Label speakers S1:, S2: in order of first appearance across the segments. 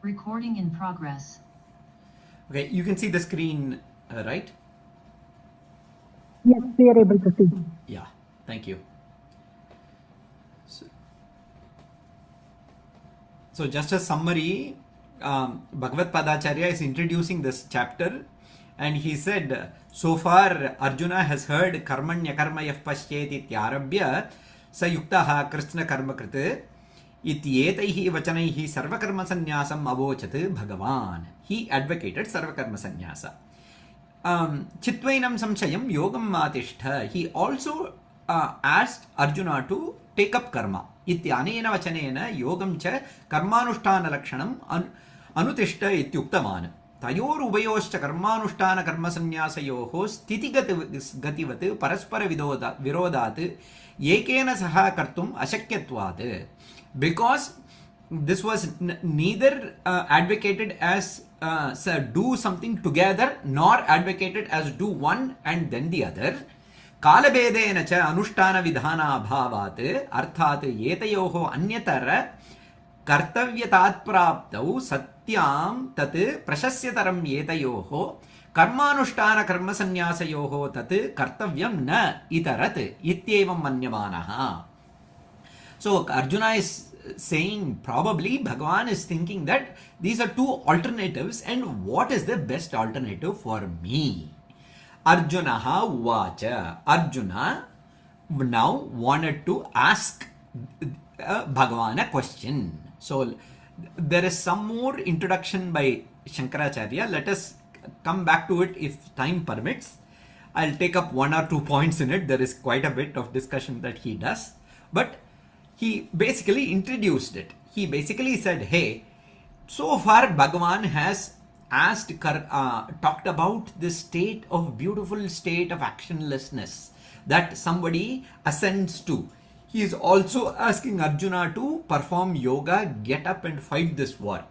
S1: Recording in progress.
S2: Okay, you can see the screen, right?
S3: Yes, we are able to see.
S2: Yeah, thank you. So just a summary, Bhagavad Padacharya is introducing this chapter and he said, so far Arjuna has heard karmanya karma yah pashyet ityarabhya sayuktaha krishna karma krit ityetaihi vachanaihi sarvakarma sannyasam avochat Bhagavan. He advocated sarvakarma sannyasa. Chitvainam samshayam yogam matishta. He also asked Arjuna to take up karma. Ityanena vachanena yogam cha karmanushtana lakshanam anutishta ityuktavan. Tayor ubayoscha karmanushtana karma sanyasayoho sthiti gativat paraspara virodat ekena saha kartum ashakyatvad. Because this was neither advocated as do something together nor advocated as do one and then the other. कालभेदेन च अनुष्ठानविधानाभावात् अर्थात् एतयोः अन्यतर कर्तव्यतात्प्राप्तौ सत्यां तत् प्रशस्यतरम् एतयोः कर्मानुष्ठानकर्मसन्न्यासयोः तत् कर्तव्यं न इतरत् इत्येवं मन्यमानः. So Arjuna is saying, probably Bhagavan is thinking that these are two alternatives and what is the best alternative for me? Arjunaha uvacha. Arjuna now wanted to ask Bhagavan a question. So there is some more introduction by Shankaracharya. Let us come back to it if time permits. I'll take up one or 2 points in it. There is quite a bit of discussion that he does. But he basically introduced it. He basically said, hey, so far Bhagavan has talked about this state of beautiful state of actionlessness that somebody ascends to. He is also asking Arjuna to perform yoga, get up and fight this war.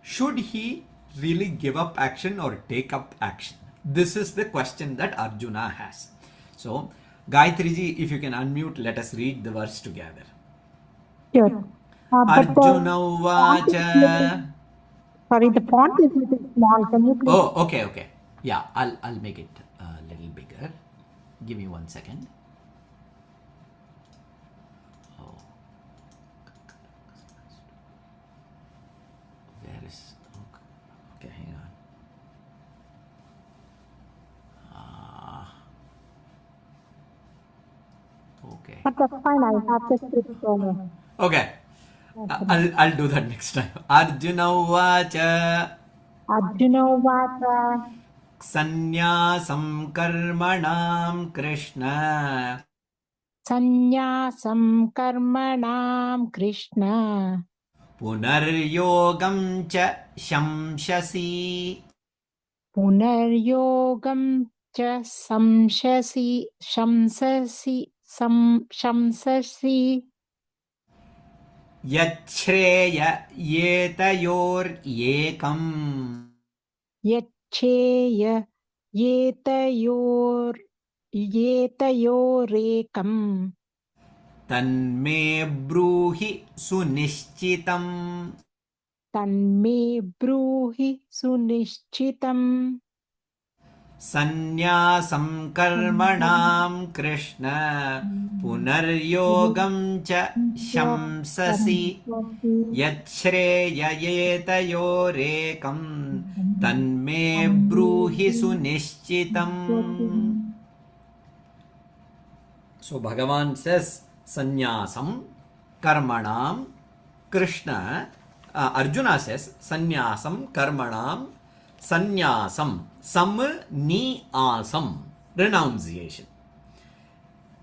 S2: Should he really give up action or take up action? This is the question that Arjuna has. So, Gayatri ji, if you can unmute, let us read the verse together.
S3: Sure.
S2: Arjuna uvacha.
S3: Sorry, the font is a little small. Can you please?
S2: Oh, okay. Yeah, I'll make it a little bigger. Give me 1 second. Oh. Where is... Okay, hang on. Okay.
S3: But that's fine. I have just it so.
S2: Okay. I'll do that next time. Arjuna uvacha.
S3: Arjuna uvacha.
S2: Sannyasam karmanam Krishna.
S3: Sannyasam karmanam Krishna.
S2: Punaryogam cha shamshasi.
S3: Punaryogam cha shamsasi.
S2: Yachreya yetayor ekam.
S3: Yachreya yetayorekam.
S2: Tanme bruhi sunishchitam.
S3: Tanme bruhi sunishchitam.
S2: Sannyasam karmanam Krishna. Punaryogam cha shamsasi. Yachreya yetayorekam. Tanme bruhi sunishchitam. So Bhagavan says, Sannyasam karmanam Krishna. Arjuna says, Sannyasam karmanam. Sannyasam. Samnyasam. Renunciation.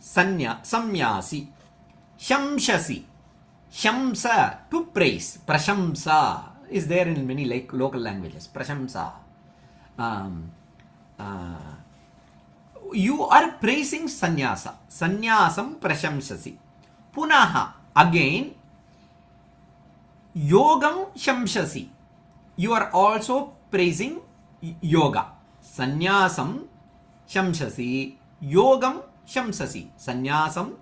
S2: Samyasi. Shamshasi. Shamsa. To praise. Prashamsa is there in many like local languages. Prashamsa. You are praising sannyasa. Sannyasam prashamsasi. Punaha. Again. Yogam shamshasi. You are also praising yoga. Sannyasam shamshasi. Yogam shamsasi. Sannyasam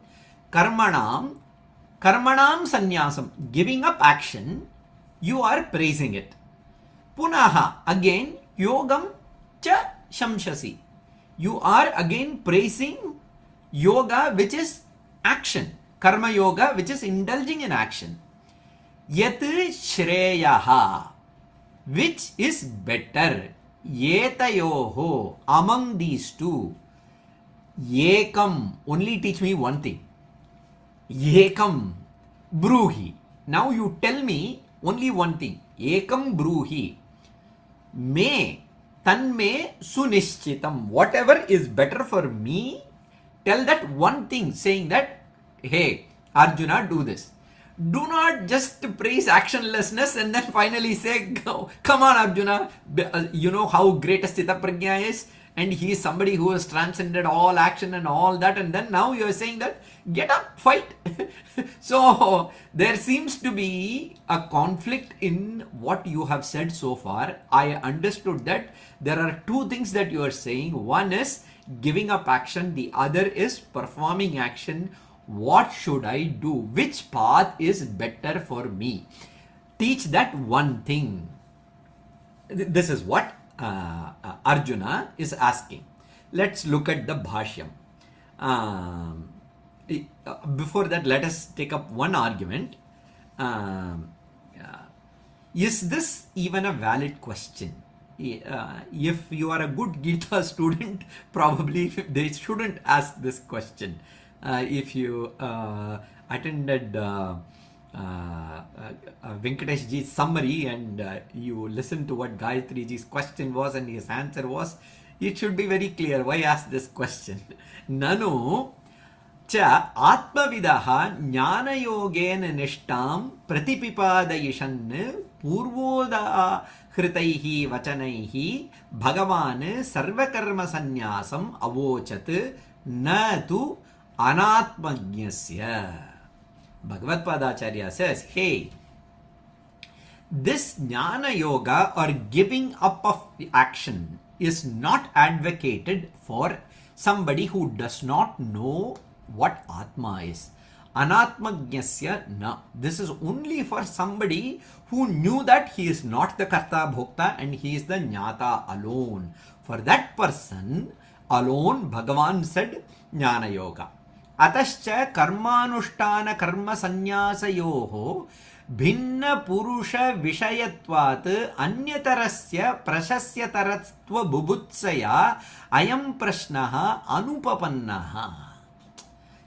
S2: karmanam. Karmanam sannyasam. Giving up action. You are praising it. Punaha, again, yogam cha shamshasi. You are again praising yoga, which is action. Karma yoga, which is indulging in action. Yat shreyaha, which is better. Yetayoho, among these two. Yekam, only teach me one thing. Yekam bruhi. Now you tell me only one thing. Ekam bruhi. Me, tanme sunishchitam. Whatever is better for me, tell that one thing, saying that, hey, Arjuna, do this. Do not just praise actionlessness and then finally say, come on, Arjuna, you know how great a Sthita Prajna is, and he is somebody who has transcended all action and all that, and then now you are saying that, get up, fight. So there seems to be a conflict in what you have said so far. I understood that there are two things that you are saying. One is giving up action, the other is performing action. What should I do? Which path is better for me? Teach that one thing. This is what Arjuna is asking. Let's look at the Bhashyam. Before that, let us take up one argument. Is this even a valid question? If you are a good Gita student, probably they shouldn't ask this question. If you attended Venkatesh ji's summary and you listen to what Gayatri ji's question was and his answer was, it should be very clear why ask this question. Nanu cha atmavidaha jnanayogena nishtam pratipipadayishan purvoda hritaihi vachanaihi bhagavan sarvakarma sanyasam avochat na tu anatmajnasya. Bhagavad Padacharya says, hey, this jnana yoga or giving up of action is not advocated for somebody who does not know what Atma is. Anatmajnasya na. This is only for somebody who knew that he is not the Karta Bhokta and he is the Jnata alone. For that person alone, Bhagavan said Jnana Yoga. Atascha karmanushtana karma sanyasayoho भिन्न पुरुष विषयत्वात् अन्यतरस्य प्रशस्यतरत्व बुभुत्सया अयं प्रश्नः अनुपपन्नः.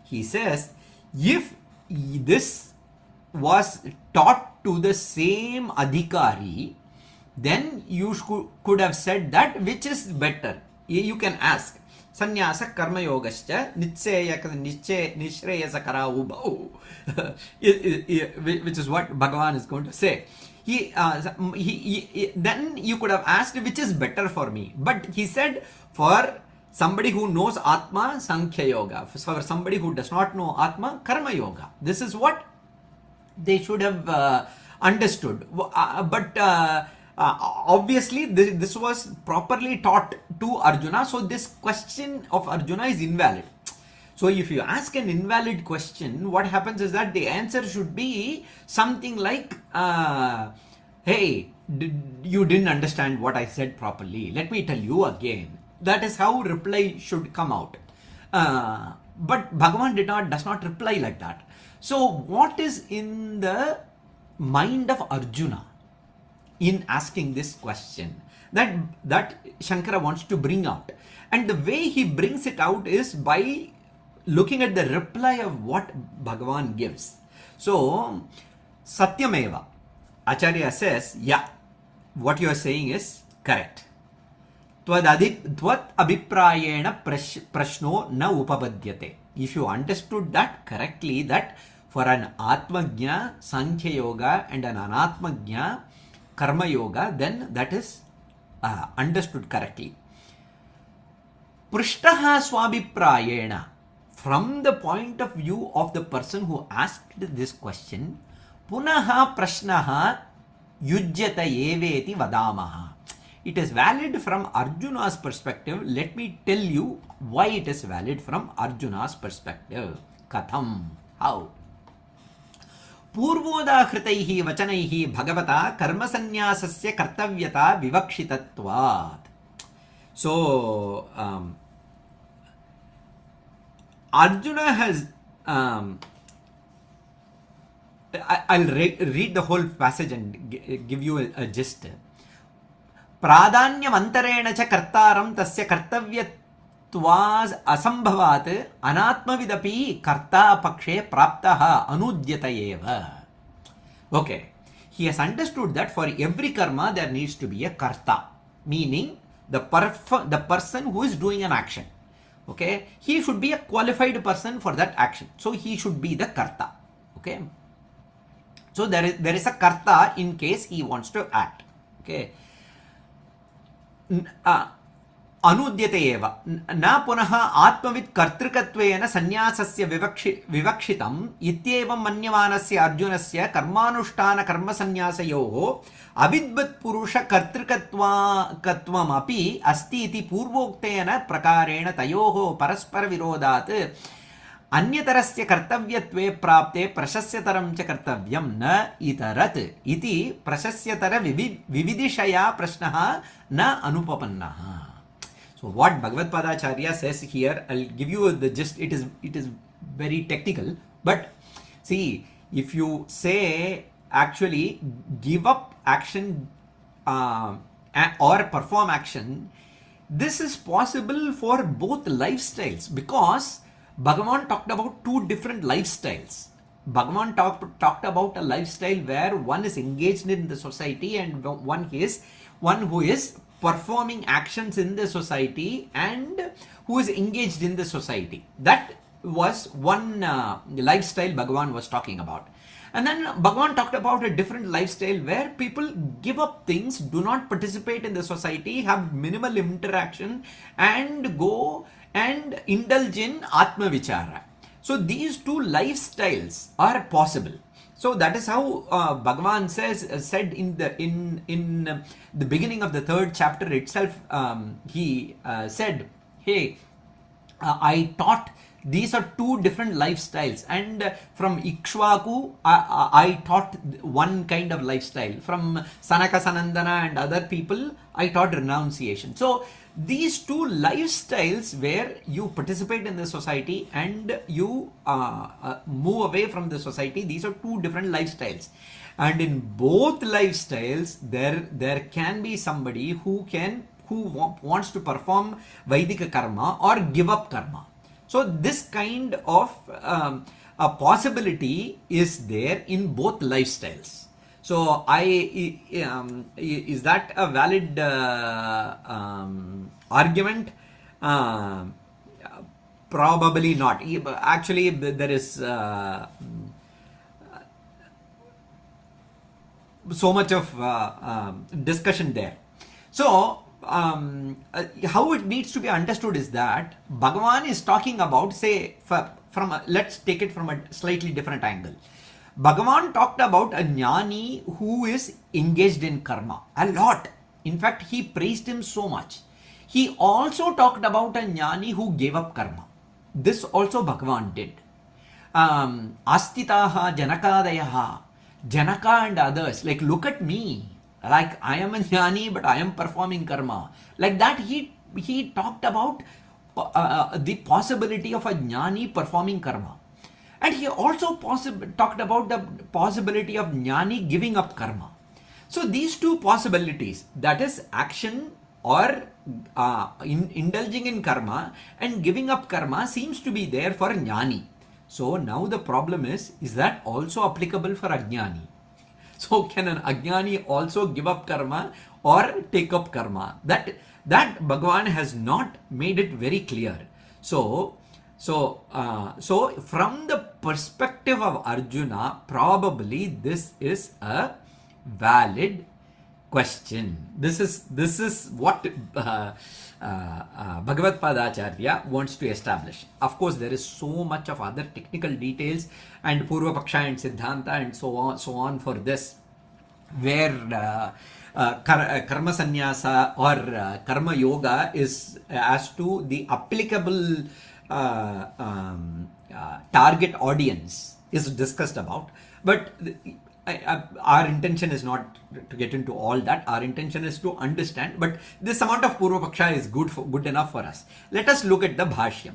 S2: He says, if this was taught to the same adhikari, then you could have said that which is better. You can ask. Sannyasa karma yogascha nishreyasa kara ubhau, which is what Bhagavan is going to say. Then you could have asked which is better for me. But he said for somebody who knows Atma, Sankhya Yoga. For somebody who does not know Atma, Karma Yoga. This is what they should have understood. But obviously this was properly taught to Arjuna, so this question of Arjuna is invalid. So if you ask an invalid question, what happens is that the answer should be something like, hey, you didn't understand what I said properly, let me tell you again. That is how reply should come out. But Bhagavan does not reply like that. So what is in the mind of Arjuna in asking this question that Shankara wants to bring out? And the way he brings it out is by looking at the reply of what Bhagavan gives. So Satyameva, Acharya says, yeah, what you are saying is correct. Tvat abhiprayena prashno na upapadyate. If you understood that correctly, that for an Atmajna, Sankhya Yoga and an Anatmajna, Karma Yoga, then that is understood correctly. Prishtaha swabhiprayena, from the point of view of the person who asked this question, punaha prashnaha yujyata eveti vadamaha. It is valid from Arjuna's perspective. Let me tell you why it is valid from Arjuna's perspective. Katham. How? पूर्वोदाहृतैः वचनैः भगवता कर्मसन्न्यासस्य कर्तव्यता विवक्षितत्वात्. So Arjuna has I'll read the whole passage and give you a gist. प्राधान्यमन्तरेण च कर्तारं तस्य कर्तव्यत्वात् असम्भवात् अनात्मविदपि कर्ता पक्षे प्राप्तः अनुद्यत एव. Okay, he has understood that for every karma there needs to be a karta, meaning the person who is doing an action. Okay, he should be a qualified person for that action, so he should be the karta. Okay, so there is a karta in case he wants to act. Okay, अनुद्यते एव न पुनः आत्मवित् कर्तृकत्वेन सन्न्यासस्य विवक्षितम् इत्येवं मन्यमानस्य अर्जुनस्य कर्मानुष्ठान कर्मसन्न्यासयोः अविद्वत् पुरुष कर्तृकत्वमपि अस्ति इति पूर्वोक्तेन प्रकारेण तयोः परस्पर विरोधात् अन्यतरस्य कर्तव्यत्वे प्राप्ते प्रशस्यतरं च कर्तव्यं न इतरत् इति प्रशस्यतर विविधिषया प्रश्नः न अनुपपन्नः. So what Bhagavad Padacharya says here, I'll give you the gist. It is very technical, but see, if you say actually give up action or perform action, this is possible for both lifestyles, because Bhagavan talked about two different lifestyles. Bhagavan talked about a lifestyle where one is engaged in the society and one who is performing actions in the society and who is engaged in the society. That was one lifestyle Bhagavan was talking about. And then Bhagavan talked about a different lifestyle where people give up things, do not participate in the society, have minimal interaction and go and indulge in Atma Vichara. So these two lifestyles are possible. So that is how Bhagavan said in the beginning of the 3rd chapter itself. He said, "Hey, I taught these are two different lifestyles, and from Ikshvaku I taught one kind of lifestyle. From Sanaka Sanandana and other people I taught renunciation." So these two lifestyles where you participate in the society and you move away from the society, these are two different lifestyles. And in both lifestyles there can be somebody who wants to perform Vaidika karma or give up karma. So this kind of a possibility is there in both lifestyles. So is that a valid argument? Probably not. Actually, there is so much of discussion there. So how it needs to be understood is that Bhagavan is talking about, say, let's take it from a slightly different angle. Bhagavan talked about a jnani who is engaged in karma a lot. In fact, he praised him so much. He also talked about a jnani who gave up karma. This also Bhagavan did. Astitaha Janakadayaha, Janaka and others, like, look at me. Like, I am a jnani, but I am performing karma. Like that, he talked about the possibility of a jnani performing karma. And he also talked about the possibility of jnani giving up karma. So these two possibilities, that is action or indulging in karma and giving up karma, seems to be there for jnani. So now the problem is that also applicable for ajnani? So can an ajnani also give up karma or take up karma? That Bhagavan has not made it very clear. So from the perspective of Arjuna, probably this is a valid question. This is what Bhagavad Padacharya wants to establish. Of course, there is so much of other technical details and Purva Paksha and Siddhanta and so on for this, where karma sannyasa or karma yoga is as to the applicable target audience is discussed about. But our intention is not to get into all that. Our intention is to understand. But this amount of Purva Paksha is good enough for us. Let us look at the Bhashyam.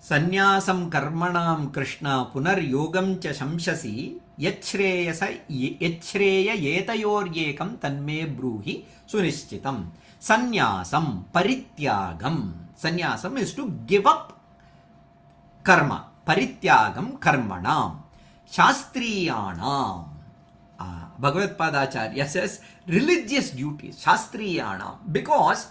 S2: Sanyasam karmanam Krishna punar yogam cha shamshasi yachreya yetayoryekam tanme bruhi sunishchitam. Sanyasam parityagam. Sanyasam is to give up karma. Parityagam karmanam. Shastriyanam. Bhagavad Padacharya says religious duties, Shastriyanam. Because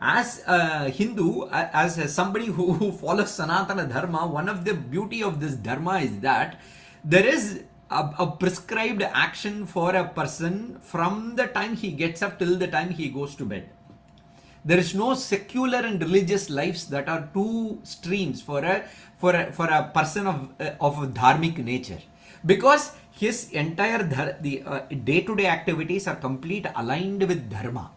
S2: as a Hindu, as somebody who follows Sanatana Dharma, one of the beauty of this Dharma is that there is a prescribed action for a person from the time he gets up till the time he goes to bed. There is no secular and religious lives that are two streams for a person of dharmic nature, because his entire day-to-day activities are complete aligned with dharma,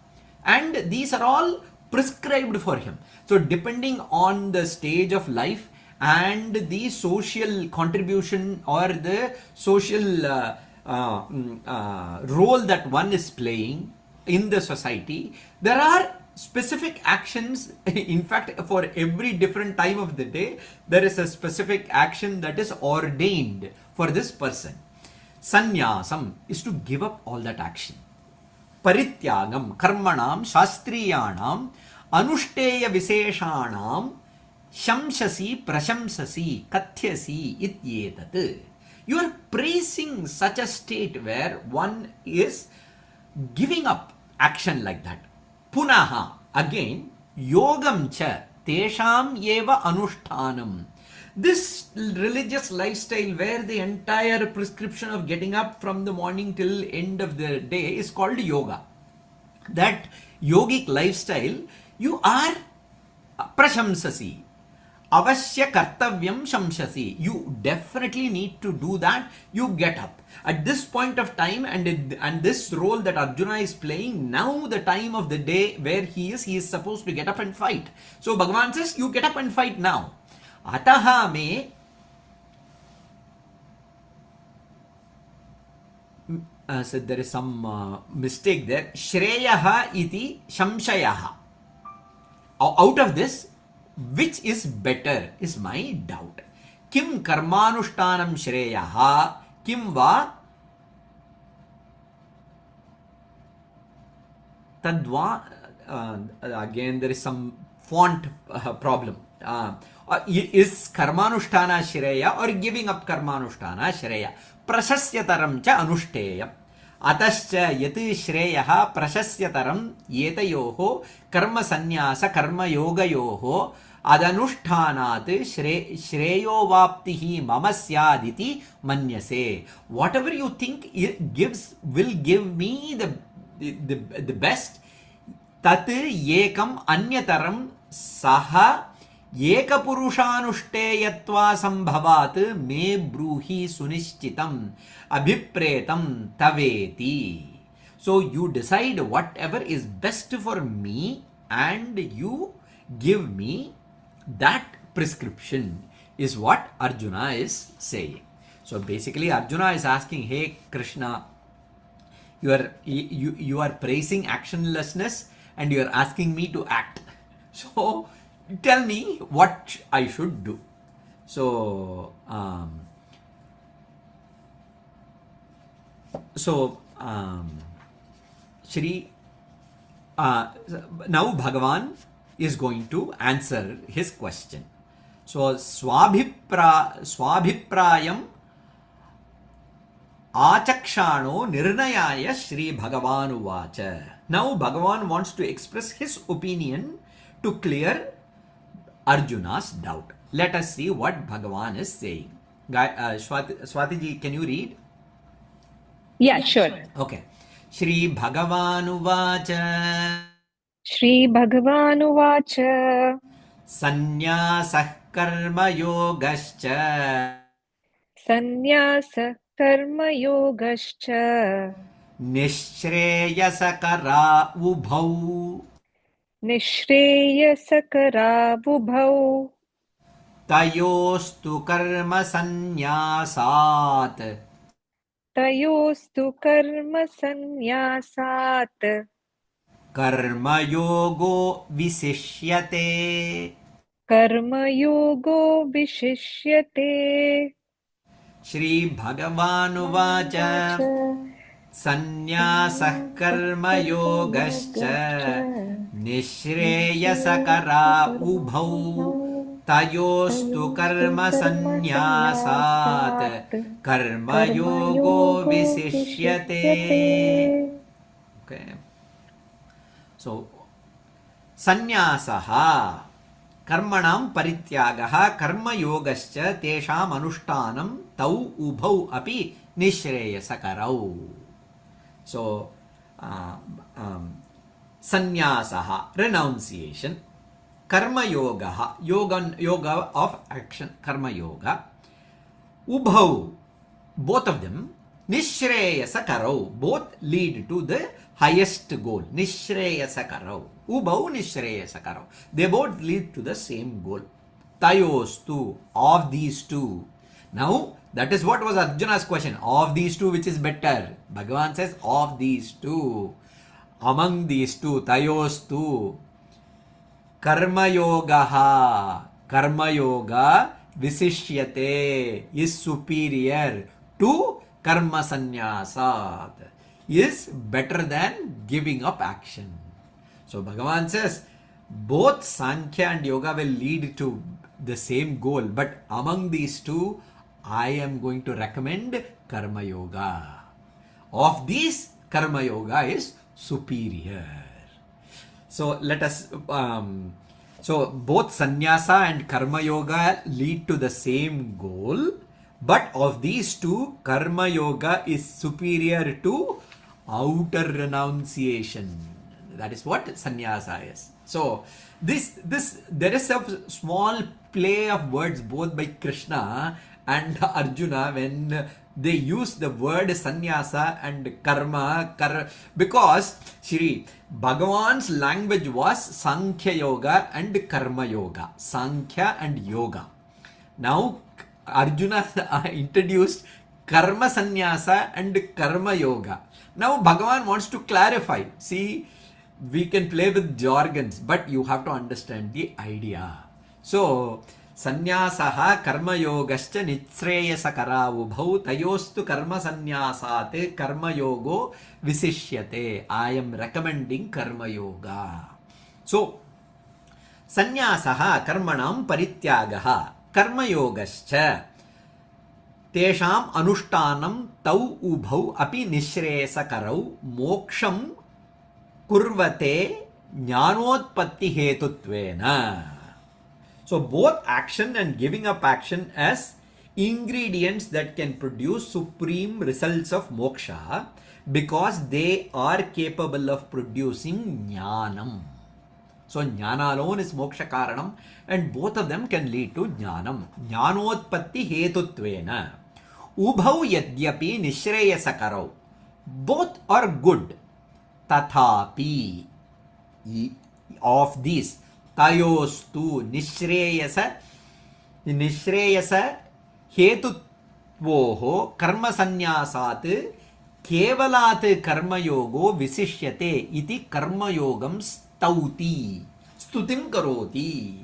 S2: and these are all prescribed for him. So depending on the stage of life and the social contribution or the social role that one is playing in the society, there are specific actions. In fact, for every different time of the day, there is a specific action that is ordained for this person. Sannyasam is to give up all that action. Parityagam karmanam shastriyanam anushtheya viseshanam shamshasi prashamsasi kathyasi ityetat. You are praising such a state where one is giving up action like that. Punaha, again, yogam cha tesham eva anushtanam. This religious lifestyle where the entire prescription of getting up from the morning till end of the day is called yoga. That yogic lifestyle, you are prashamsasi. Avashya kartavyam shamshasi. You definitely need to do that. You get up. At this point of time and this role that Arjuna is playing, now the time of the day where he is supposed to get up and fight. So Bhagavan says, you get up and fight now. Ataha me so there is some mistake there. Shreyaha iti shamshayaha. Out of this, which is better is my doubt. Kim karmanushtanam shreyaha kim va tadva. Again there is some font problem. Is karmanushtana shreya or giving up karmanushtana shreya? Prashasyataram cha anushtheyam. Atascha yati shreyaha prashasyataram yetayoho karma sannyasa karma yogayoho adanushthanat shreyo vaptihi mama syaditi manyase. Whatever you think will give me the best, tat yekam anyataram saha ekapurushanušteyatva sambhavat me bruhi sunishchitam abhipretam taveti. So you decide whatever is best for me and you give me that prescription, is what Arjuna is saying. So basically Arjuna is asking, hey Krishna, you are praising actionlessness and you are asking me to act. So tell me what I should do. So Shri now Bhagavan is going to answer his question. So swabhiprayam achakshano nirnayaya Shri Bhagavan uvacha. Now Bhagavan wants to express his opinion to clear Arjuna's doubt. Let us see what Bhagavan is saying. Swati ji, can you read?
S1: Yeah, sure.
S2: Okay. Shri Bhagavan uvacha.
S1: Shri Bhagavan uvacha.
S2: Sannyasah karma yogascha.
S1: Sannyasa karma yogascha.
S2: Nishreyasakara ubhau.
S1: Nishreyasakara ubhau.
S2: Tayostu karma sannyasat.
S1: तयोस्तु कर्म संन्यासात्
S2: कर्मयोगो विशिष्यते.
S1: कर्मयोगो विशिष्यते.
S2: श्रीभगवानुवाच
S1: उवाच
S2: सन्न्यासः कर्मयोगश्च निःश्रेयसकरा उभौ तयोस्तु कर्मसन्न्यासात् कर्मयोगो विशिष्यते. Okay. So, सन्न्यासः कर्मणां परित्यागः कर्मयोगश्च तेषाम् अनुष्ठानं तौ उभौ अपि निःश्रेयसकरौ. So, sannyasah, renunciation, karma yoga, yoga of action, karma yoga, ubhau, both of them, nishreyasa karau, both lead to the highest goal, nishreyasa karau, ubhau nishreyasa karau, they both lead to the same goal, tayostu, of these two. Now, that is what was Arjuna's question. Of these two, which is better? Bhagavan says, of these two. Among these two, tayostu. Karma yoga. Karma yoga visishyate is superior to karma sannyasat. Is better than giving up action. So Bhagavan says, both Sankhya and Yoga will lead to the same goal. But among these two, I am going to recommend Karma Yoga. Of these, Karma Yoga is superior. So let us, so both Sannyasa and Karma Yoga lead to the same goal. But of these two, Karma Yoga is superior to outer renunciation. That is what Sannyasa is. So there is a small play of words both by Krishna and Arjuna when they use the word sannyasa and karma, because Shri Bhagavan's language was Sankhya Yoga and Karma Yoga. Sankhya and Yoga. Now Arjuna introduced Karma Sannyasa and Karma Yoga. Now Bhagavan wants to clarify. See, we can play with jargons, but you have to understand the idea. So, Sannyasah karma yogascha nitshreyasakara ubhau tayostu karma sannyasate karma yogo visishyate. I am recommending karma yoga. So, Sannyasah karmanam parityagaha karma yogascha tesham anushtanam tau ubhau api nishreyasakarau moksham kurvate jnanotpatti hetutvena. So both action and giving up action as ingredients that can produce supreme results of moksha because they are capable of producing jnanam. So jnana alone is moksha karanam and both of them can lead to jnanam. Jnanotpatti hetutvena. Ubhau yadyapi nishreyasakarau. Both are good. Tathapi. Of these. Tayostu nishreyasa hetutvoho karma sannyasat kevalat karma yogo visishyate iti karma yogam stauti stutim karoti.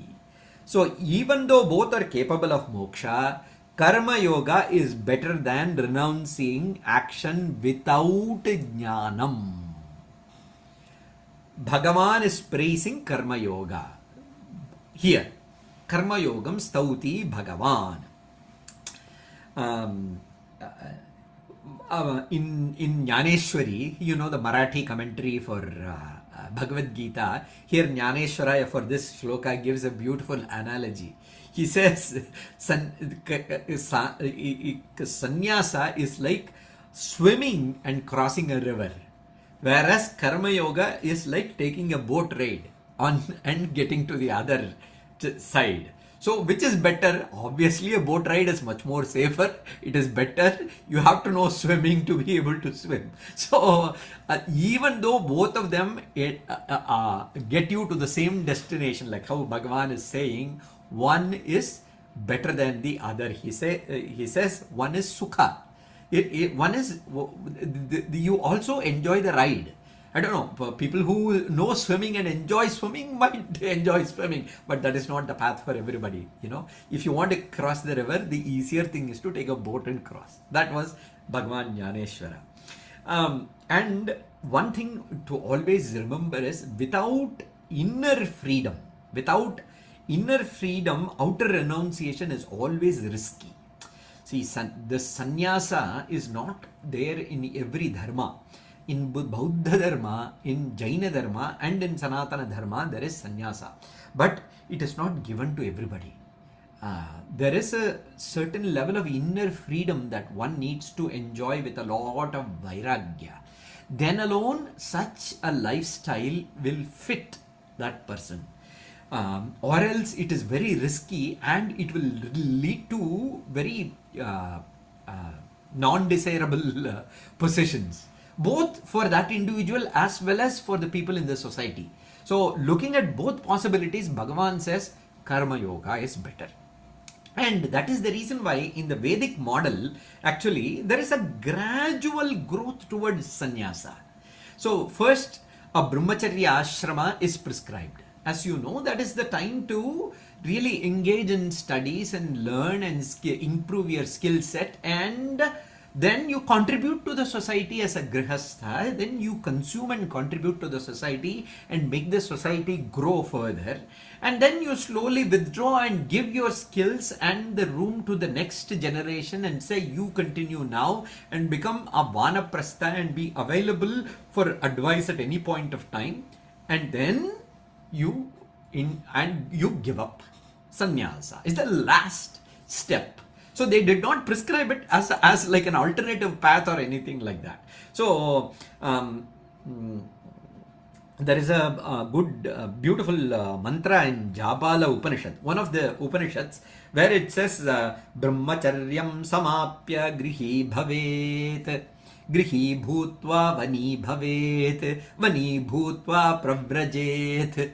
S2: So even though both are capable of moksha, karma yoga is better than renouncing action without jnanam. Bhagavan is praising karma yoga. Here, Karma Yogam Stauti Bhagavan. In Jnaneshwari, you know the Marathi commentary for Bhagavad Gita. Here Jnaneshwaraya for this shloka gives a beautiful analogy. He says, Sannyasa is like swimming and crossing a river. Whereas Karma Yoga is like taking a boat ride on and getting to the other side. So which is better? Obviously a boat ride is much more safer. It is better. You have to know swimming to be able to swim. So even though both of them get you to the same destination, like how Bhagavan is saying, one is better than the other. He says one is sukha. One is you also enjoy the ride. I don't know, people who know swimming and enjoy swimming might enjoy swimming, but that is not the path for everybody. If you want to cross the river, the easier thing is to take a boat and cross. That was Bhagavan Jnaneshwara. And one thing to always remember is without inner freedom, outer renunciation is always risky. See, the sannyasa is not there in every dharma. In Buddha dharma, in Jaina dharma, and in Sanatana dharma, there is sannyasa. But it is not given to everybody. There is a certain level of inner freedom that one needs to enjoy with a lot of vairagya. Then alone, such a lifestyle will fit that person. Or else it is very risky and it will lead to very non-desirable positions, both for that individual as well as for the people in the society. So looking at both possibilities, Bhagavan says karma yoga is better. And that is the reason why in the Vedic model, actually, there is a gradual growth towards sannyasa. So first, a brahmacharya ashrama is prescribed. As you know, that is the time to really engage in studies and learn and improve your skill set, and then you contribute to the society as a grihastha, then you consume and contribute to the society and make the society grow further, and then you slowly withdraw and give your skills and the room to the next generation and say you continue now and become a vanaprastha and be available for advice at any point of time, and then you give up. Sannyasa is the last step. So they did not prescribe it as like an alternative path or anything like that. So there is a good, beautiful mantra in Jabala Upanishad, one of the Upanishads, where it says, Brahmacharyam samapya grihi bhavet, grihi bhutva vani bhavet, vani bhutva pravrajet.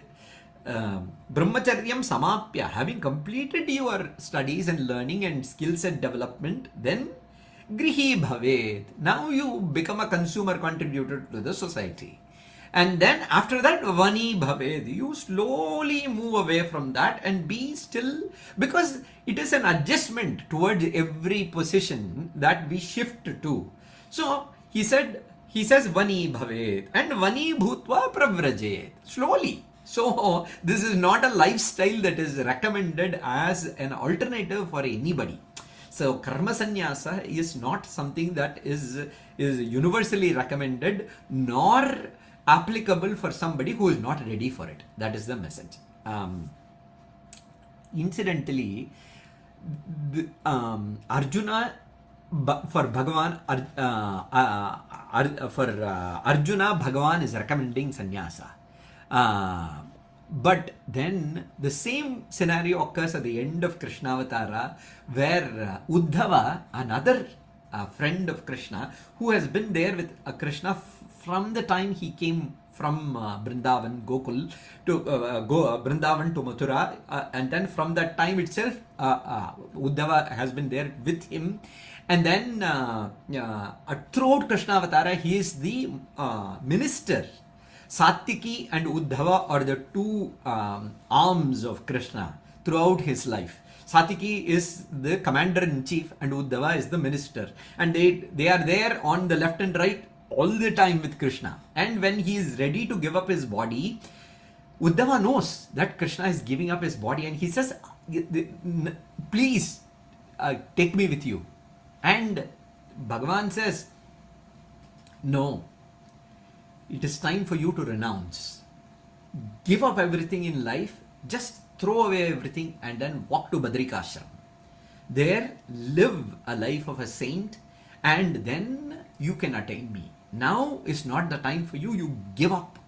S2: Brahmacharyam samapya, having completed your studies and learning and skill set development, then grihi bhavet, now you become a consumer contributor to the society. And then after that, vani bhaved, you slowly move away from that and be still, because it is an adjustment towards every position that we shift to. So he says vani bhaved and vani bhutva pravrajet, slowly. So this is not a lifestyle that is recommended as an alternative for anybody. So karma sannyasa is not something that is universally recommended, nor applicable for somebody who is not ready for it. That is the message. Incidentally, Arjuna, for Bhagavan, Arjuna, Bhagavan is recommending sannyasa. But then the same scenario occurs at the end of Krishnavatara, where Uddhava, another friend of Krishna, who has been there with Krishna from the time he came from Vrindavan, Gokul, to Vrindavan to Mathura, and then from that time itself, Uddhava has been there with him. And then throughout Krishnavatara, he is the minister. Satyaki and Uddhava are the two arms of Krishna throughout his life. Satyaki is the commander-in-chief and Uddhava is the minister. And they are there on the left and right all the time with Krishna. And when he is ready to give up his body, Uddhava knows that Krishna is giving up his body and he says, please take me with you. And Bhagavan says, no, it is time for you to renounce. Give up everything in life, just throw away everything and then walk to Badrikashram. There, live a life of a saint and then you can attain me. Now is not the time for you, you give up.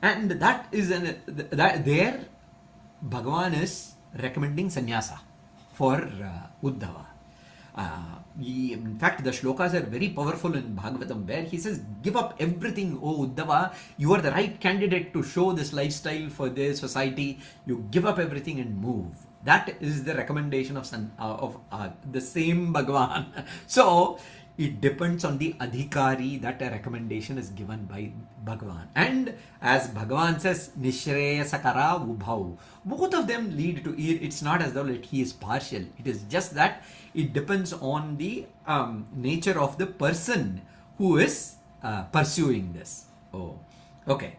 S2: And that is, there, Bhagavan is recommending sannyasa for Uddhava. In fact, the shlokas are very powerful in Bhagavatam, where he says, give up everything, O Uddhava, you are the right candidate to show this lifestyle for the society, you give up everything and move. That is the recommendation of the same Bhagavan. So, It depends on the adhikari that a recommendation is given by Bhagavan. And as Bhagavan says, Nishreyasakara Ubhau. Both of them lead to it. It's not as though he is partial. It is just that it depends on the nature of the person who is pursuing this. Oh, okay.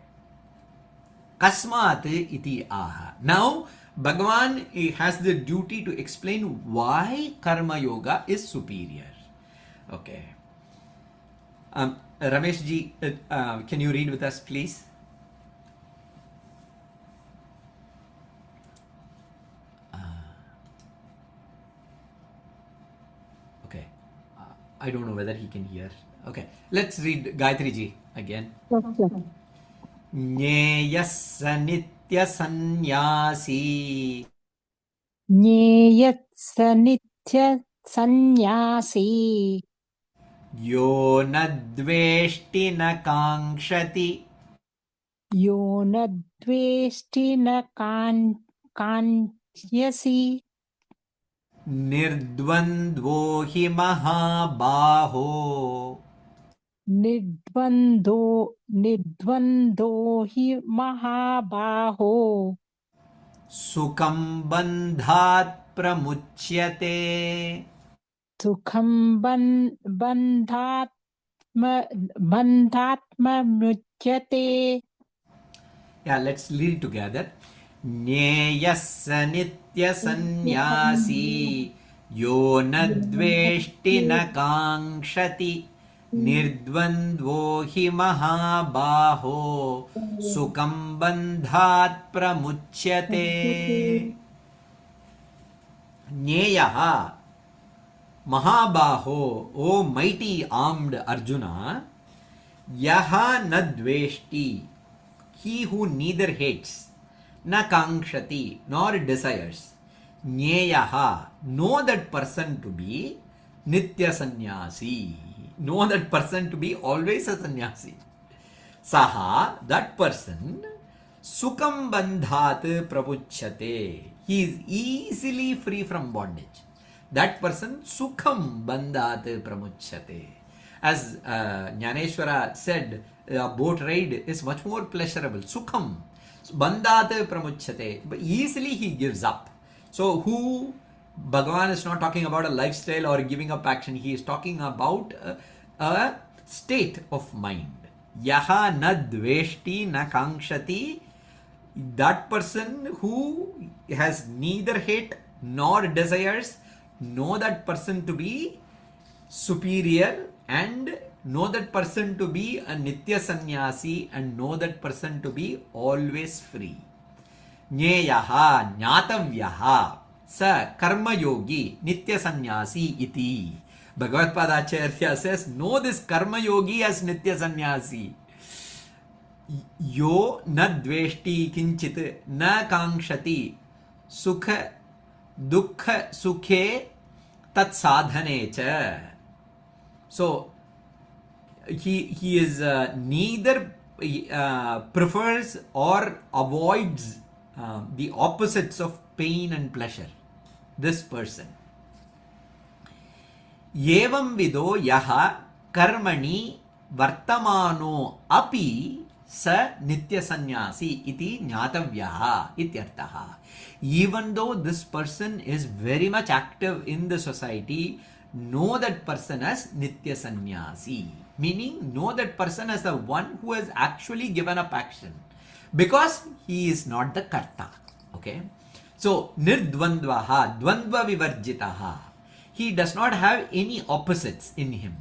S2: Kasmat iti aha. Now, Bhagavan has the duty to explain why Karma Yoga is superior. Okay. Ramesh ji, can you read with us, please? Okay. I don't know whether he can hear. Okay. Let's read Gayatri ji again. ज्ञेयस्य नित्यसन्न्यासी
S3: ज्ञेयः नित्यसन्न्यासी
S2: यो न द्वेष्टि न काङ्क्षति
S3: यो न द्वेष्टि न काङ्क्षसि
S2: निर्द्वन्द्वो हि महाबाहो
S3: निर्द्वन्द्वो हि महाबाहो
S2: सुखं बन्धात् प्रमुच्यते
S3: सुखं बन्धात्ममुच्यते.
S2: Yeah, let's read it together. ज्ञेयस्य नित्यसन्न्यासी यो न द्वेष्टि न काङ्क्षति निर्द्वन्द्वो हि महाबाहो सुखं बन्धात् प्रमुच्यते. ज्ञेयः Mahabaho, O mighty armed Arjuna, yaha na dveshti, he who neither hates, na kankshati, nor desires, nyeyaha, know that person to be nitya sannyasi, know that person to be always a sannyasi. Saha, that person, sukham bandhat prapuchyate, he is easily free from bondage. That person sukham bandhat pramuchyate. As Jnaneshwara said, a boat ride is much more pleasurable. Sukham bandhat pramuchyate. But easily he gives up. So who Bhagavan is not talking about a lifestyle or giving up action. He is talking about a state of mind. Yaha na dveshti na kankshati. That person who has neither hate nor desires, know that person to be superior and know that person to be a nitya sannyasi and know that person to be always free. Jneyaha jnatavyaha sa karma yogi nitya sannyasi iti. Bhagavad Padacharya says, know this karma yogi as nitya sannyasi. Yo na dveshti kinchit na kankshati sukha dukha sukhe tat sadhane cha. So he is neither prefers or avoids the opposites of pain and pleasure. This person. Yevam vido yaha karmani vartamano api sa nitya sannyasi iti jnatavyaha ityartaha. Even though this person is very much active in the society, know that person as nitya sannyasi. Meaning, know that person as the one who has actually given up action. Because he is not the karta. Okay? So, nirdvandvaha, dvandva vivarjitaha. He does not have any opposites in him.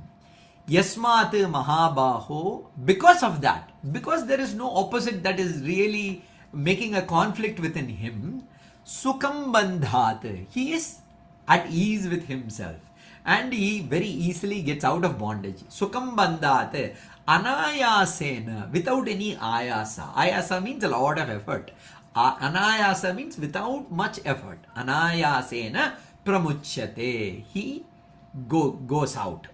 S2: Yasmat mahabaho, because of that, because there is no opposite that is really making a conflict within him, sukham bandhat, he is at ease with himself and he very easily gets out of bondage. Sukham bandhat, anayasena, without any ayasa. Ayasa means a lot of effort. Anayasa means without much effort. Anayasena pramuchyate, he goes out.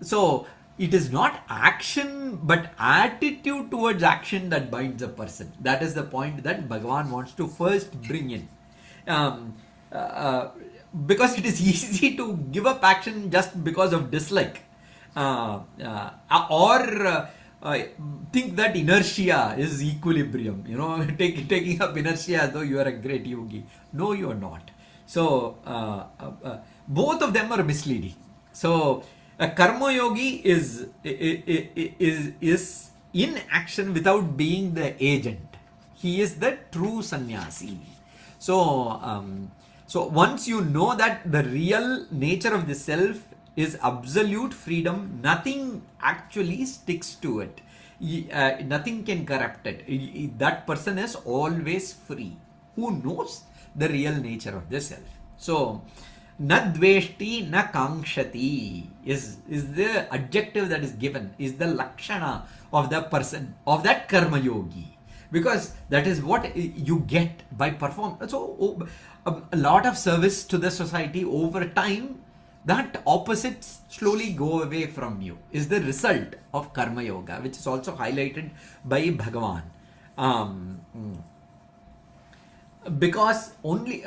S2: So it is not action but attitude towards action that binds a person. That is the point that Bhagavan wants to first bring in. because it is easy to give up action just because of dislike, or think that inertia is equilibrium. Taking up inertia as though you are a great yogi. No, you are not. So both of them are misleading. So a karma yogi is in action without being the agent. He is the true sannyasi. So once you know that the real nature of the self is absolute freedom, nothing actually sticks to it. Nothing can corrupt it. That person is always free. Who knows the real nature of the self? So, na dveshti na kankshati is the adjective that is given, is the lakshana of the person, of that karma yogi, because that is what you get by perform. So a lot of service to the society over time, that opposites slowly go away from you, is the result of karma yoga, which is also highlighted by Bhagavan. Because only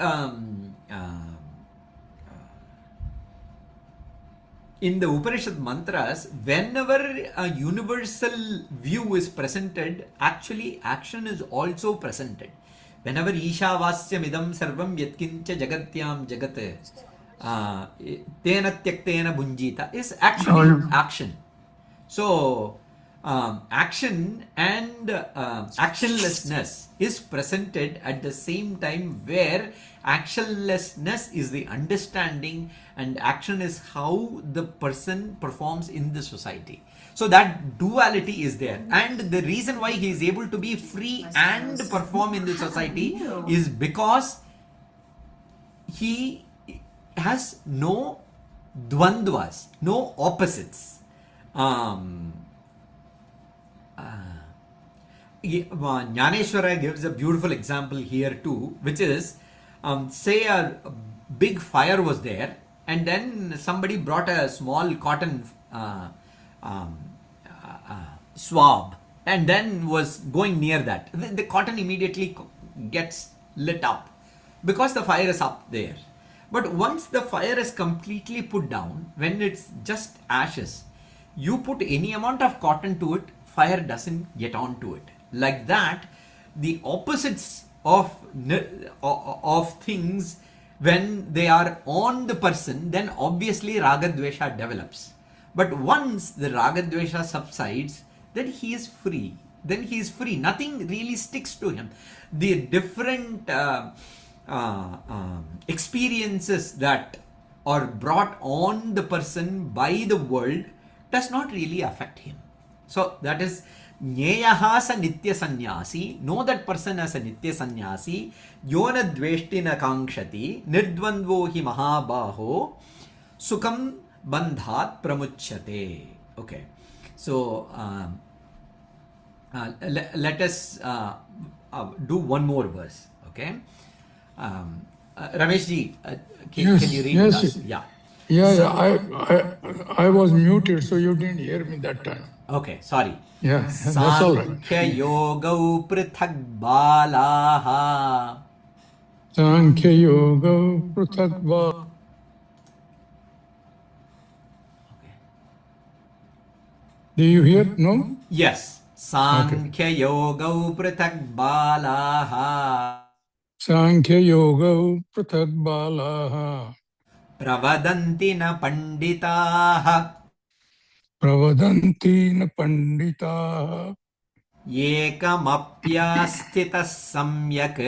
S2: in the Upanishad mantras, whenever a universal view is presented, actually action is also presented. Whenever Ishavasyam idam sarvam yatkincha jagatyam jagat tena tyaktena bunjita is actually action. So action and actionlessness is presented at the same time, where actionlessness is the understanding and action is how the person performs in the society. So that duality is there, and the reason why he is able to be free and perform in the society is because he has no dvandvas, no opposites. Jnaneshwara gives a beautiful example here too, which is, say a big fire was there, and then somebody brought a small cotton swab and then was going near that. The cotton immediately gets lit up because the fire is up there. But once the fire is completely put down, when it's just ashes, you put any amount of cotton to it, fire doesn't get onto it. Like that, the opposites of things, when they are on the person, then obviously raga dvesha develops. But once the raga dvesha subsides, then he is free. Then he is free. Nothing really sticks to him. The different experiences that are brought on the person by the world does not really affect him. So that is Nyeyaha sa nitya sannyasi. Know that person as a nitya sannyasi. Yona dveshti na kankshati. Nirdvandvo hi mahabaho. Sukham bandhat pramuchyate. Okay. So let us do one more verse. Okay. Ramesh ji, can you read us? Yeah.
S4: I was muted, so you didn't hear me that time.
S2: Okay, sorry.
S4: Yeah, that's all right.
S2: Sankhya yogau prithak balaha.
S4: Sankhya Yoga Prithakva. Do you hear? No?
S2: Yes. Sankhya yogau prithak balaha.
S4: Sankhya Yoga Prithakbalaha.
S2: Pravadanti na panditaha.
S4: Pravadanti na panditaha.
S2: Yekamapyasthita samyak.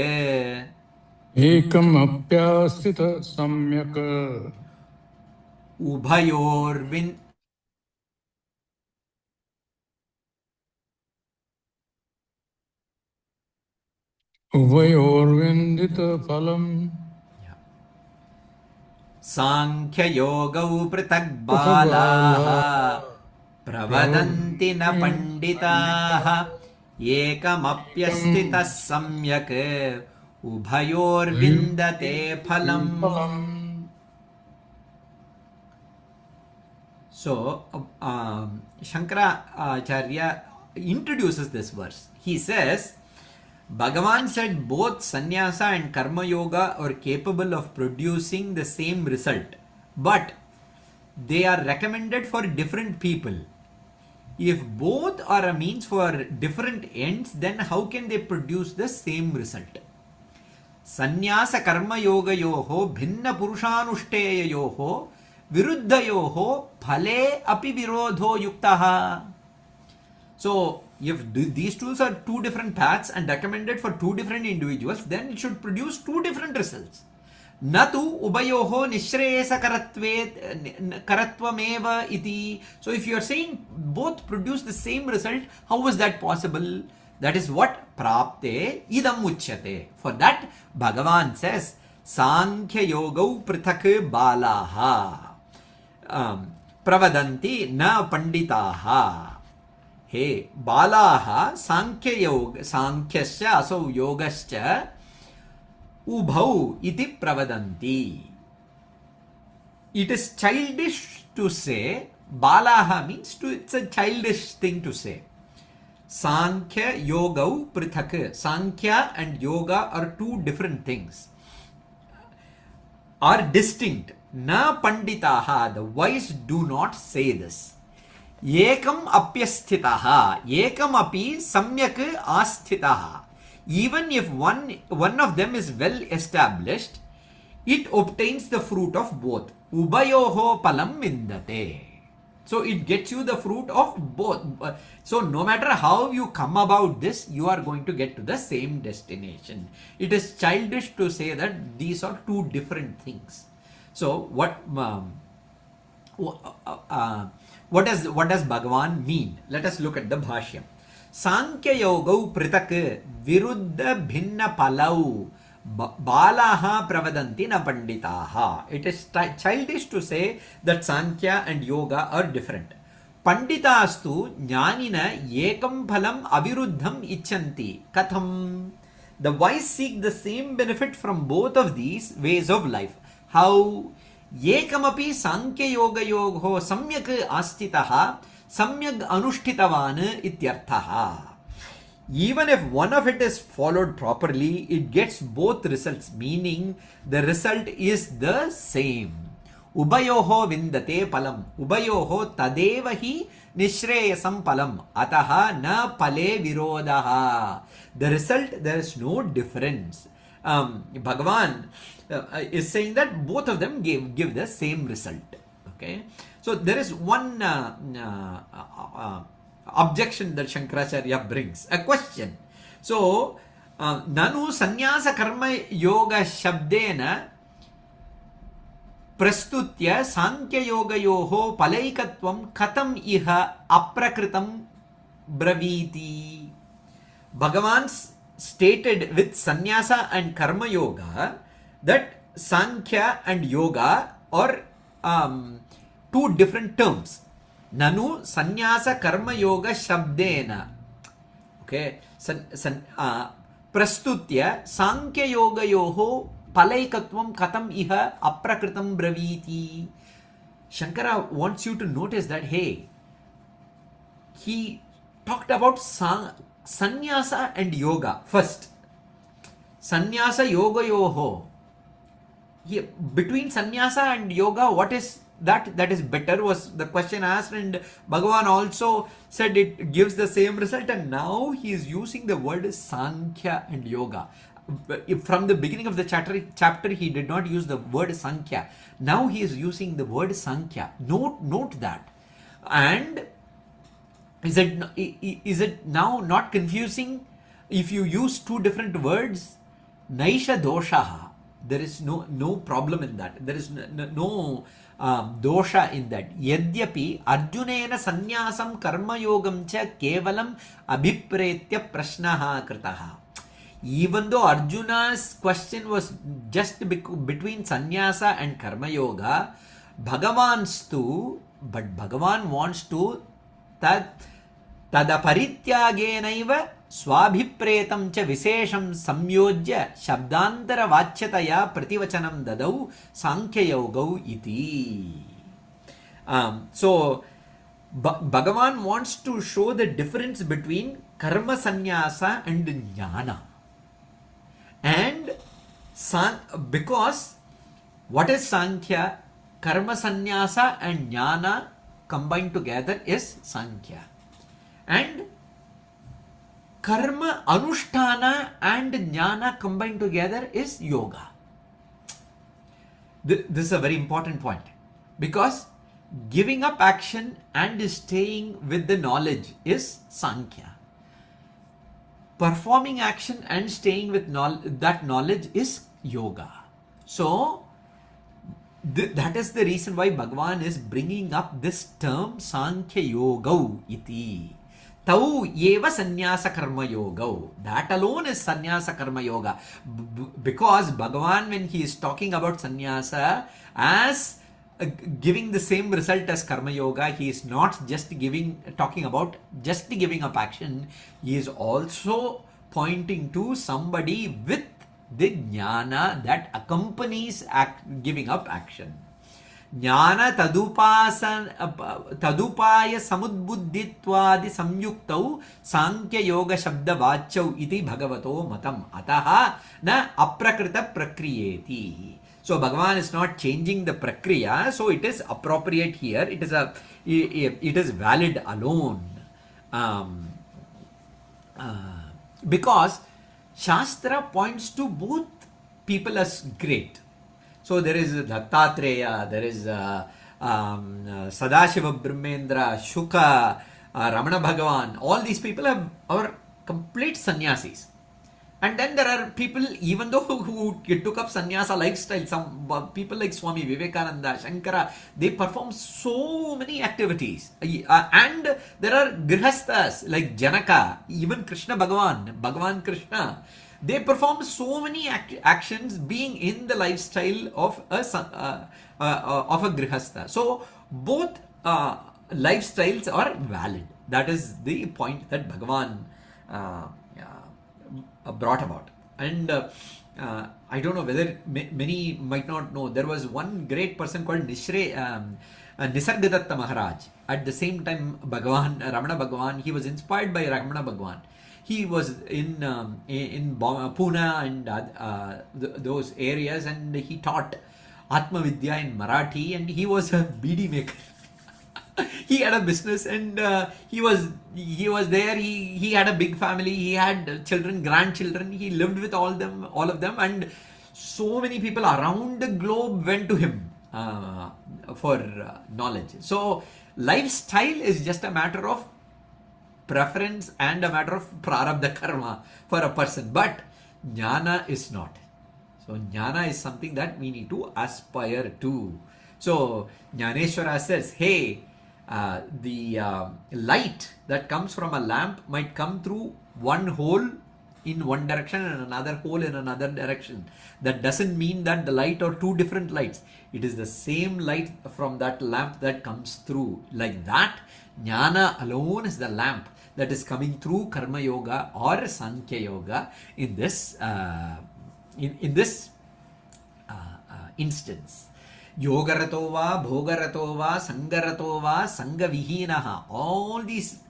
S4: Ekam apyasthita samyak.
S2: Ubhayorvin.
S4: Uvayorvindita phalam.
S2: Sankhya yogau prithak balaha. Pravadanti na panditaha. Yekamapyasthita samyak. Ubhayorvindate phalam. So, Shankaracharya introduces this verse. He says, Bhagavan said both sannyasa and karma yoga are capable of producing the same result, but they are recommended for different people. If both are a means for different ends, then how can they produce the same result? Sannyasa karma yogayoho bhinna purushanushtayayoho viruddhayoho phale api virodho yuktaha. So, if these tools are two different paths and recommended for two different individuals, then it should produce two different results. Natu ubayoho nishreyesa karattvameva iti. So, if you are saying both produce the same result, how is that possible? That is what prapte idam uchyate. For that, Bhagavan says, Sankhya yogau prithak balaha pravadanti na panditaha. Hey, balaha sankhya yoga sankhyasya asau yogascha ubhau iti pravadanti. It is childish to say, balaha means it's a childish thing to say. Sankhya yogau prithak. Sankhya and yoga are two different things, are distinct. Na panditaha, the wise do not say this. Ekam apyasthitaha, ekam api samyak asthitaha. Even if one of them is well established, it obtains the fruit of both. Ubayoho palam vindate. So it gets you the fruit of both. So no matter how you come about this, you are going to get to the same destination. It is childish to say that these are two different things. So what does Bhagavan mean? Let us look at the Bhashyam. Sankhya yogau pritak viruddha bhinna palau balaha pravadanti na panditaha. It is childish to say that Sankhya and yoga are different. Panditastu jnanina ekam phalam aviruddham ichanti. Katham. The wise seek the same benefit from both of these ways of life. How? Ekamapi Sankhya yoga yogo samyak astitaha samyak anushtitavan ityarthaha. Even if one of it is followed properly, it gets both results, meaning the result is the same. Ubayoho vindate palam. Ubayoho tadeva hi nishreyasam palam. Ataha na pale virodaha. The result, there is no difference. Bhagavan is saying that both of them give the same result. Okay, so there is one objection that Shankaracharya brings, a question. So, nanu sannyasa karma yoga shabdena prastutya sankhya yoga yoho palaikatvam katam iha aprakritam braviti. Bhagavan stated with sannyasa and karma yoga that sankhya and yoga are two different terms. Nanu sannyasa karma yoga shabdena. Okay. Prastutya sankhya yoga yoho palaikatvam katam iha aprakritam braviti. Shankara wants you to notice that, hey, he talked about sannyasa and yoga first. Sannyasa yoga yoho. Between sannyasa and yoga, what is that is better, was the question asked, and Bhagavan also said it gives the same result, and now he is using the word Sankhya and yoga. From the beginning of the chapter he did not use the word Sankhya. Now he is using the word Sankhya. Note that. And is it now not confusing if you use two different words? Naisha dosha. There is no problem in that. There is no dosha in that. Yadyapi Arjunena sannyasam karma yogam cha kevalam abhipretya prashnaha kritaha. Even though Arjuna's question was just between sannyasa and karma yoga, Bhagavan's too, but Bhagavan wants to tadaparityagenaiva swabhipretam cha visesham samyojya shabdantara vachyataya prativachanam dadau sankhya yogau iti. So Bhagavan wants to show the difference between karma sannyasa and jnana. And because what is Sankhya? Karma sannyasa and jnana combined together is Sankhya. And karma anushtana and jnana combined together is yoga. This is a very important point, because giving up action and staying with the knowledge is Sankhya. Performing action and staying with that knowledge is yoga. So that is the reason why Bhagavan is bringing up this term Sankhya Yogau iti. Tau eva sannyasa karma yoga. That alone is sannyasa karma yoga. Because Bhagavan, when he is talking about sannyasa as giving the same result as karma yoga, he is not just talking about just giving up action. He is also pointing to somebody with the jnana that accompanies giving up action. Jnana tadupaya samudbuddhitvadi samyuktau sankhya yoga shabda vachau iti bhagavato matam ataha na aprakrita prakriyeti. So Bhagavan is not changing the prakriya, so it is appropriate here. It is valid alone. Because Shastra points to both people as great. So there is Dattatreya, there is Sadashiva Brahmendra, Shuka, Ramana Bhagavan. All these people are complete sannyasis. And then there are people, even though who took up sannyasa lifestyle, some people like Swami Vivekananda, Shankara, they perform so many activities. And there are grihasthas like Janaka, even Krishna Bhagavan Krishna. They perform so many actions being in the lifestyle of a grihastha. So both lifestyles are valid. That is the point that Bhagavan brought about. And I don't know whether many might not know, there was one great person called Nisargadatta Maharaj. At the same time, Ramana Bhagavan, he was inspired by Ramana Bhagavan. He was in Pune and those areas, and he taught Atma Vidya in Marathi, and he was a beedi maker. He had a business, and he was there. He had a big family. He had children, grandchildren. He lived with all of them, and so many people around the globe went to him for knowledge. So lifestyle is just a matter of preference and a matter of prarabdha karma for a person, but jnana is not. So jnana is something that we need to aspire to. So Jnaneshwara says, hey, the light that comes from a lamp might come through one hole in one direction and another hole in another direction. That doesn't mean that the light are two different lights. It is the same light from that lamp that comes through. Like that, jnana alone is the lamp that is coming through karma yoga or sankhya yoga in this instance. Yogarato va, bhogarato va, sangarato va, sangavihinaha. All these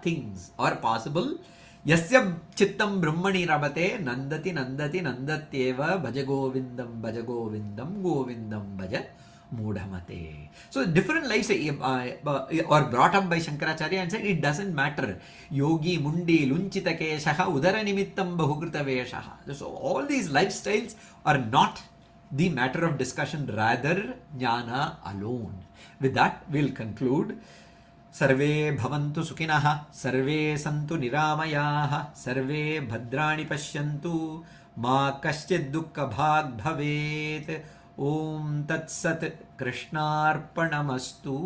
S2: things are possible. Yasya chittam brahmani rabate nandati nandatyeva bhaja govindam govindam bhaja mudhamate. So different lives are brought up by Shankaracharya and said it doesn't matter. Yogi mundi lunchita keshaha udara nimittam bahukrita veshaha. So all these lifestyles are not the matter of discussion, rather jnana alone. With that, we'll conclude. Sarve bhavantu sukinaha, sarve santu niramayaha, sarve bhadrani pashyantu, ma kaschid dukkha bhag bhavet. Om Tat Sat Krishnarpanamastu.